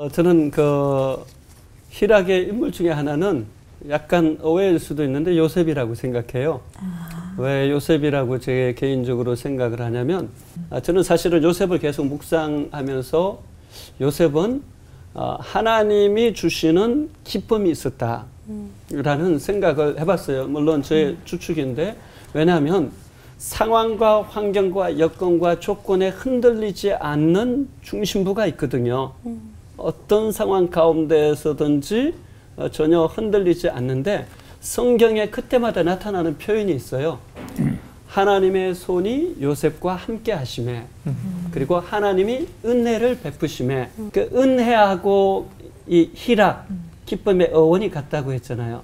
저는 희락의 인물 중에 하나는 약간 오해일 수도 있는데 요셉이라고 생각해요. 왜 요셉이라고 제 개인적으로 생각을 하냐면 저는 사실은 요셉을 계속 묵상하면서 요셉은 하나님이 주시는 기쁨이 있었다라는 생각을 해봤어요. 물론 저의 추측인데, 왜냐하면 상황과 환경과 여건과 조건에 흔들리지 않는 중심부가 있거든요. 어떤 상황 가운데서든지 전혀 흔들리지 않는데 성경에 그때마다 나타나는 표현이 있어요. 하나님의 손이 요셉과 함께 하심에, 그리고 하나님이 은혜를 베푸심에, 그 은혜하고 이 희락, 기쁨의 어원이 같다고 했잖아요.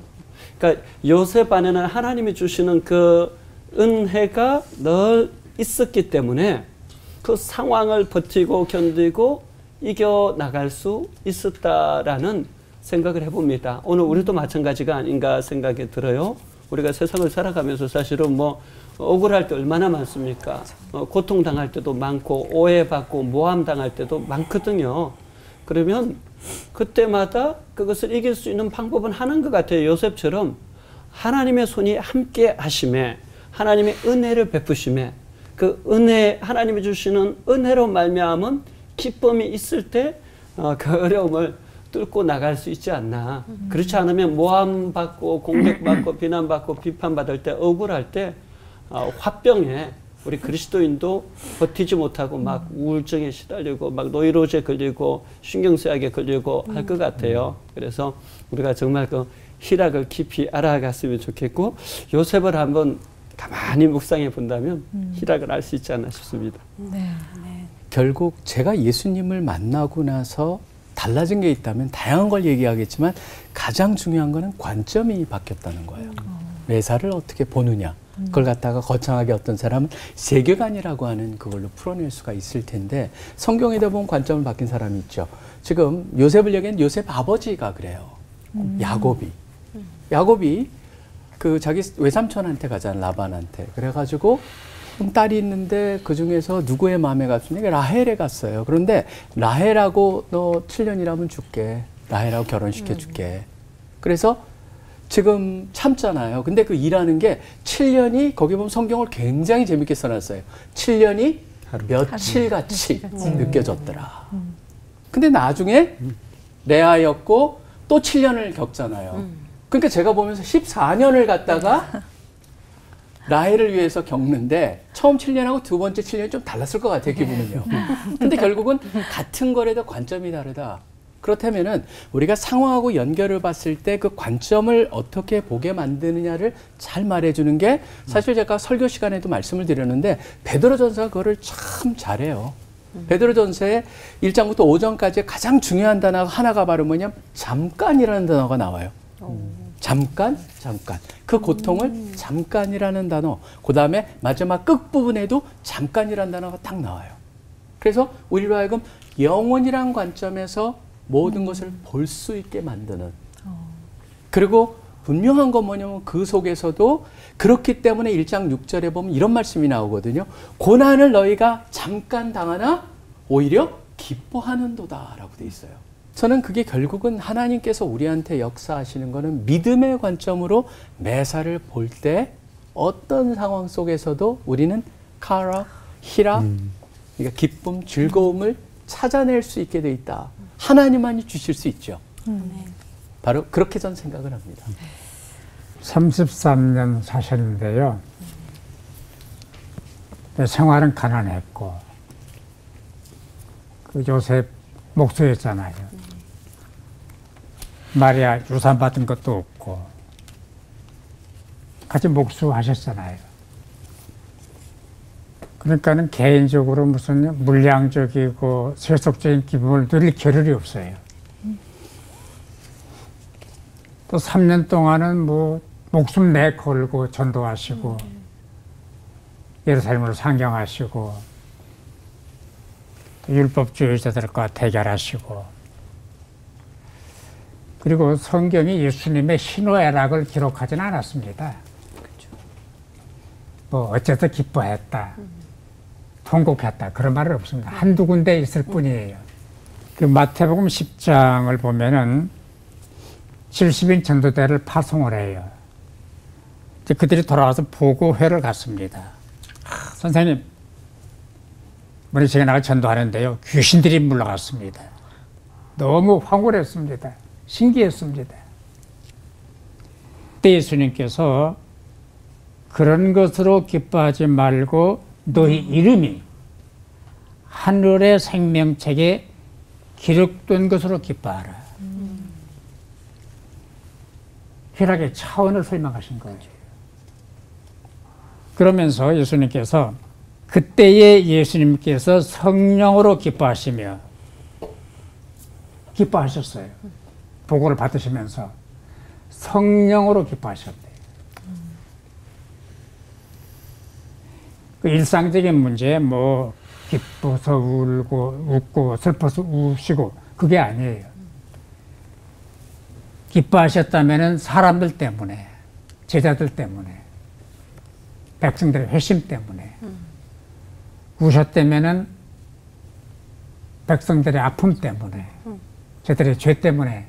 그러니까 요셉 안에는 하나님이 주시는 그 은혜가 늘 있었기 때문에 그 상황을 버티고 견디고 이겨나갈 수 있었다라는 생각을 해봅니다. 오늘 우리도 마찬가지가 아닌가 생각이 들어요. 우리가 세상을 살아가면서 사실은 억울할 때 얼마나 많습니까? 고통당할 때도 많고 오해받고 모함당할 때도 많거든요. 그러면 그때마다 그것을 이길 수 있는 방법은 하나인 것 같아요. 요셉처럼 하나님의 손이 함께 하심에, 하나님의 은혜를 베푸심에, 그 은혜, 하나님이 주시는 은혜로 말미암은 기쁨이 있을 때 그 어려움을 뚫고 나갈 수 있지 않나. 그렇지 않으면 모함받고 공격받고 비난받고 비판받을 때, 억울할 때 화병에 우리 그리스도인도 버티지 못하고 막 우울증에 시달리고 막 노이로제 걸리고 신경쇠약에 걸리고 할 것 같아요. 그래서 우리가 정말 그 희락을 깊이 알아갔으면 좋겠고, 요셉을 한번 가만히 묵상해 본다면 희락을 알 수 있지 않나 싶습니다. 네. 결국 제가 예수님을 만나고 나서 달라진 게 있다면 다양한 걸 얘기하겠지만 가장 중요한 거는 관점이 바뀌었다는 거예요. 매사를 어떻게 보느냐. 그걸 갖다가 거창하게 어떤 사람은 세계관이라고 하는 그걸로 풀어낼 수가 있을 텐데, 성경에다 보면 관점을 바뀐 사람이 있죠. 지금 요셉을 얘기한 요셉 아버지가 그래요. 야곱이 그 자기 외삼촌한테 가잖아, 라반한테. 그래가지고 딸이 있는데 그 중에서 누구의 마음에 갔습니까? 라헬에 갔어요. 그런데 라헬하고 너 7년이라면 줄게. 라헬하고 결혼시켜 줄게. 그래서 지금 참잖아요. 근데 그 일하는 게 7년이, 거기 보면 성경을 굉장히 재밌게 써놨어요. 7년이 며칠같이 느껴졌더라. 근데 나중에 레아였고 또 7년을 겪잖아요. 그러니까 제가 보면서 14년을 갖다가 라헬을 위해서 겪는데 처음 7년하고 두 번째 7년이 좀 달랐을 것 같아요, 기분은요. 근데 결국은 같은 거라도 관점이 다르다. 그렇다면은 우리가 상황하고 연결을 봤을 때 그 관점을 어떻게 보게 만드느냐를 잘 말해주는 게, 사실 제가 설교 시간에도 말씀을 드렸는데 베드로전서가 그거를 참 잘해요. 베드로전서의 1장부터 5장까지 가장 중요한 단어가 하나가 바로 뭐냐면 잠깐이라는 단어가 나와요. 잠깐. 그 고통을 잠깐이라는 단어, 그 다음에 마지막 끝부분에도 잠깐이라는 단어가 딱 나와요. 그래서 우리로 하여금 영원이란 관점에서 모든 것을 볼 수 있게 만드는. 그리고 분명한 건 뭐냐면 그 속에서도 그렇기 때문에 1장 6절에 보면 이런 말씀이 나오거든요. 고난을 너희가 잠깐 당하나 오히려 기뻐하는도다 라고 돼 있어요. 저는 그게 결국은 하나님께서 우리한테 역사하시는 거는 믿음의 관점으로 매사를 볼 때 어떤 상황 속에서도 우리는 카라, 희락, 그러니까 기쁨, 즐거움을 찾아낼 수 있게 돼 있다. 하나님만이 주실 수 있죠. 바로 그렇게 전 생각을 합니다. 33년 사셨는데요. 생활은 가난했고, 그 요셉 목수였잖아요. 마리아 유산 받은 것도 없고, 같이 목수하셨잖아요. 그러니까는 개인적으로 무슨 물량적이고 세속적인 기분을 누릴 겨를이 없어요. 또 3년 동안은 목숨 내걸고 전도하시고, 예루살렘으로 상경하시고, 율법주의자들과 대결하시고, 그리고 성경이 예수님의 희노애락을 기록하지는 않았습니다. 어쨌든 기뻐했다, 통곡했다, 그런 말은 없습니다. 한두 군데 있을 뿐이에요. 그 마태복음 10장을 보면은 70인 전도대를 파송을 해요. 이제 그들이 돌아와서 보고회를 갔습니다. 선생님, 우리 제가 나가 전도하는데요, 귀신들이 물러갔습니다. 너무 황홀했습니다. 신기했습니다. 그때 예수님께서 그런 것으로 기뻐하지 말고 너희 이름이 하늘의 생명책에 기록된 것으로 기뻐하라. 희락의 차원을 설명하신 거예요. 그러면서 예수님께서 그때에 예수님께서 성령으로 기뻐하시며 기뻐하셨어요. 보고를 받으시면서 성령으로 기뻐하셨대요. 그 일상적인 문제, 뭐 기뻐서 울고 웃고 슬퍼서 우시고 그게 아니에요. 기뻐하셨다면은 사람들 때문에, 제자들 때문에, 백성들의 회심 때문에, 우셨다면은 백성들의 아픔 때문에, 저들의 죄 때문에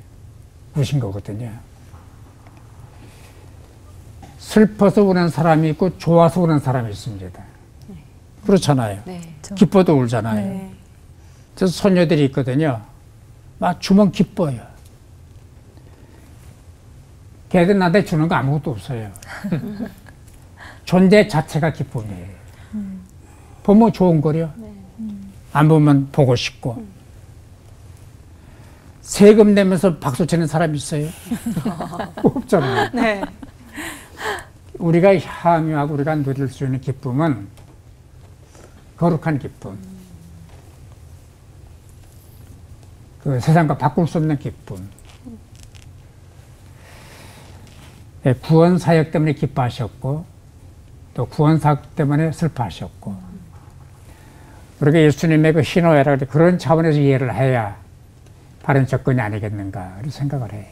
우신 거거든요. 슬퍼서 우는 사람이 있고 좋아서 우는 사람이 있습니다. 그렇잖아요. 네. 기뻐도 울잖아요. 네. 저 소녀들이 있거든요. 막 주면 기뻐요. 걔들 나한테 주는 거 아무것도 없어요. 존재 자체가 기쁨이에요. 보면 좋은 거려. 안 보면 보고 싶고. 세금 내면서 박수 치는 사람 있어요? 없잖아요. 네. 우리가 향유하고 우리가 누릴 수 있는 기쁨은 거룩한 기쁨. 그 세상과 바꿀 수 없는 기쁨. 네, 구원 사역 때문에 기뻐하셨고 또 구원 사역 때문에 슬퍼하셨고 우리가 예수님의 그 희노애락 그런 차원에서 이해를 해야 바른 접근이 아니겠는가 생각을 해요.